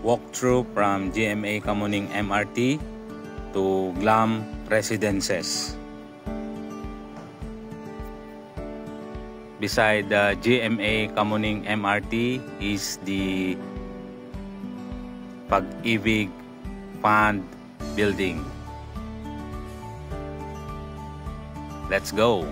walkthrough from GMA Kamuning MRT to Glam Residences. Beside the GMA Kamuning MRT is the Pag-ibig Fund building. Let's go!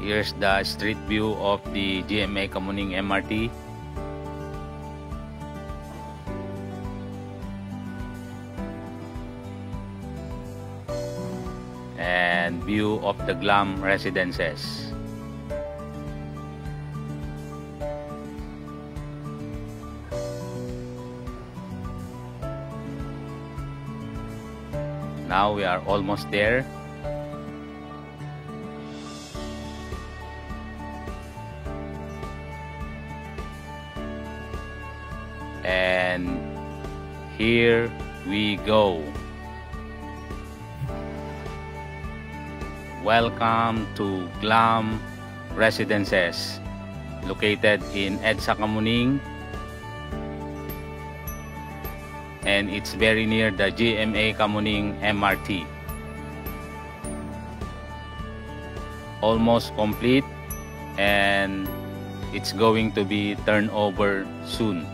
Here's the street view of the GMA Kamuning MRT. And view of the Glam Residences. Now we are almost there. And here we go. Welcome to Glam Residences, located in EDSA Kamuning, and it's very near the GMA Kamuning MRT. Almost complete, and it's going to be turned over soon.